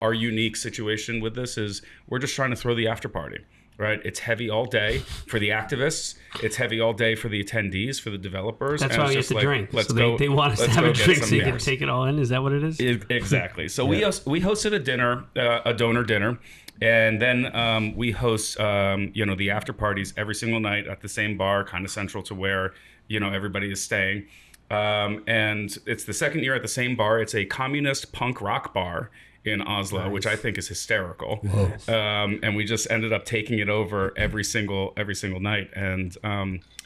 our unique situation with this is we're just trying to throw the after party. Right, it's heavy all day for the activists. It's heavy all day for the attendees, for the developers. That's and why we have to drink. Let's so go, they want us to have a drink so you can take it all in. Is that what it is? Exactly. So we hosted a dinner, a donor dinner, and then we host the after parties every single night at the same bar, kind of central to where everybody is staying. And it's the second year at the same bar. It's a communist punk rock bar in Oslo, nice. Which I think is hysterical. And we just ended up taking it over every single night. And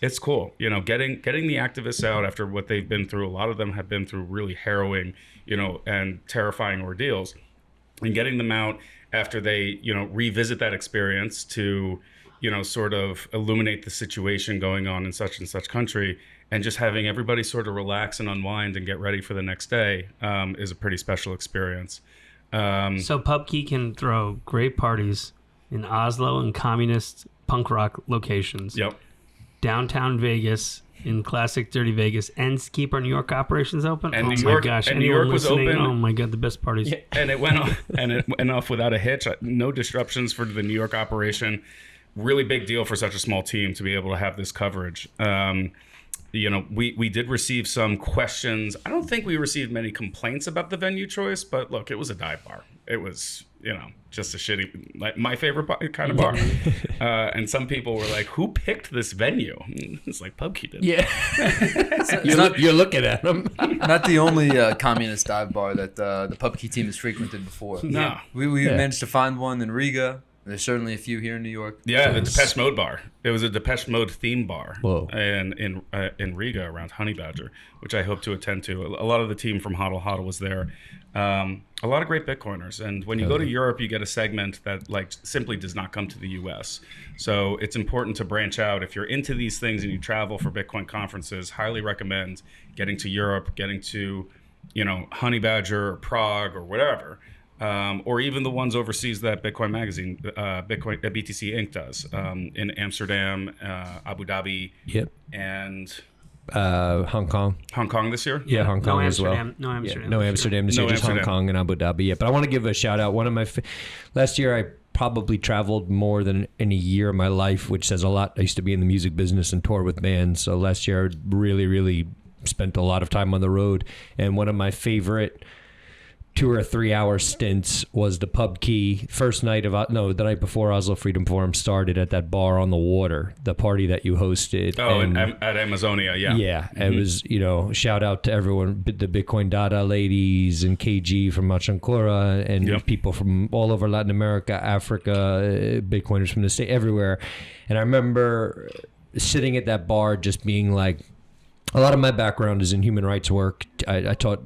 it's cool, getting the activists out after what they've been through. A lot of them have been through really harrowing, and terrifying ordeals, and getting them out after they, revisit that experience to, sort of illuminate the situation going on in such and such country, and just having everybody sort of relax and unwind and get ready for the next day is a pretty special experience. So PubKey can throw great parties in Oslo and communist punk rock locations. Yep. Downtown Vegas, in classic dirty Vegas, and keep our New York operations open. And New York was open. Oh my God, the best parties. Yeah, and it went off without a hitch. No disruptions for the New York operation. Really big deal for such a small team to be able to have this coverage. We did receive some questions. I don't think we received many complaints about the venue choice, but look, it was a dive bar. It was, just a shitty, like my favorite kind of bar. And some people were like, "Who picked this venue?" It's like PubKey did. Yeah, you're looking at them. Not the only communist dive bar that the PubKey team has frequented before. No, we managed to find one in Riga. There's certainly a few here in New York. Yeah, the Depeche Mode bar. It was a Depeche Mode theme bar. Whoa. And in Riga around Honey Badger, which I hope to attend to. A lot of the team from Hodl Hodl was there. A lot of great Bitcoiners. And when you go to Europe, you get a segment that simply does not come to the US. So it's important to branch out. If you're into these things and you travel for Bitcoin conferences, highly recommend getting to Europe, getting to, Honey Badger or Prague or whatever. Or even the ones overseas that Bitcoin Magazine, BTC Inc. does, in Amsterdam, Abu Dhabi, and Hong Kong. Hong Kong this year? Yeah, Hong Kong as well. No Amsterdam. Yeah, no Amsterdam this year, just Hong Kong and Abu Dhabi. Yeah, but I want to give a shout out. One of my last year, I probably traveled more than any year of my life, which says a lot. I used to be in the music business and tour with bands, so last year I really, really spent a lot of time on the road. And one of my favorite 2 or 3 hour stints was the PubKey the night before Oslo Freedom Forum started at that bar on the water, the party that you hosted. At Amazonia, yeah. Yeah, it was, shout out to everyone, the Bitcoin Dada ladies and KG from Machancora and people from all over Latin America, Africa, Bitcoiners from the state, everywhere. And I remember sitting at that bar just being like, a lot of my background is in human rights work. I taught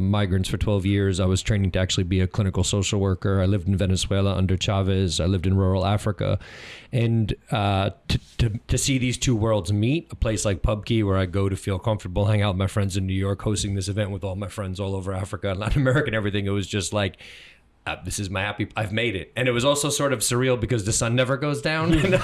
migrants for 12 years. I was training to actually be a clinical social worker. I lived in Venezuela under Chavez. I lived in rural Africa. And to see these two worlds meet, a place like PubKey where I go to feel comfortable, hang out with my friends in New York, hosting this event with all my friends all over Africa and Latin America and everything, it was just like, this is my I've made it. And it was also sort of surreal because the sun never goes down. And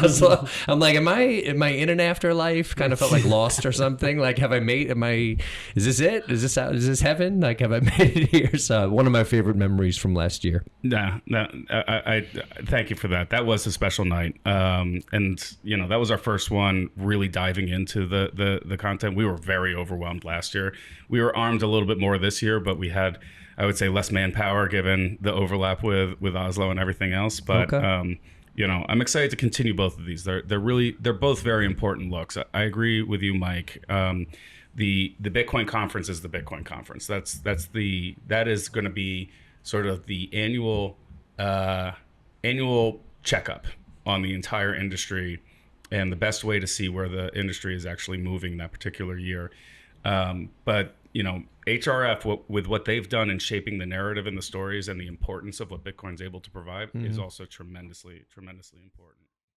I'm like, am I in an afterlife? Kind of felt like Lost or something. Like, is this it? Is this heaven? Like, have I made it here? So one of my favorite memories from last year. I thank you for that. That was a special night. And that was our first one really diving into the content. We were very overwhelmed last year. We were armed a little bit more this year, but we had, I would say, less manpower given the overlap with Oslo and everything else. But I'm excited to continue both of these. They're both very important looks. I agree with you, Mike. The Bitcoin conference is the Bitcoin conference. That is going to be sort of the annual checkup on the entire industry and the best way to see where the industry is actually moving that particular year. But HRF, with what they've done in shaping the narrative and the stories and the importance of what Bitcoin's able to provide, is also tremendously, tremendously important.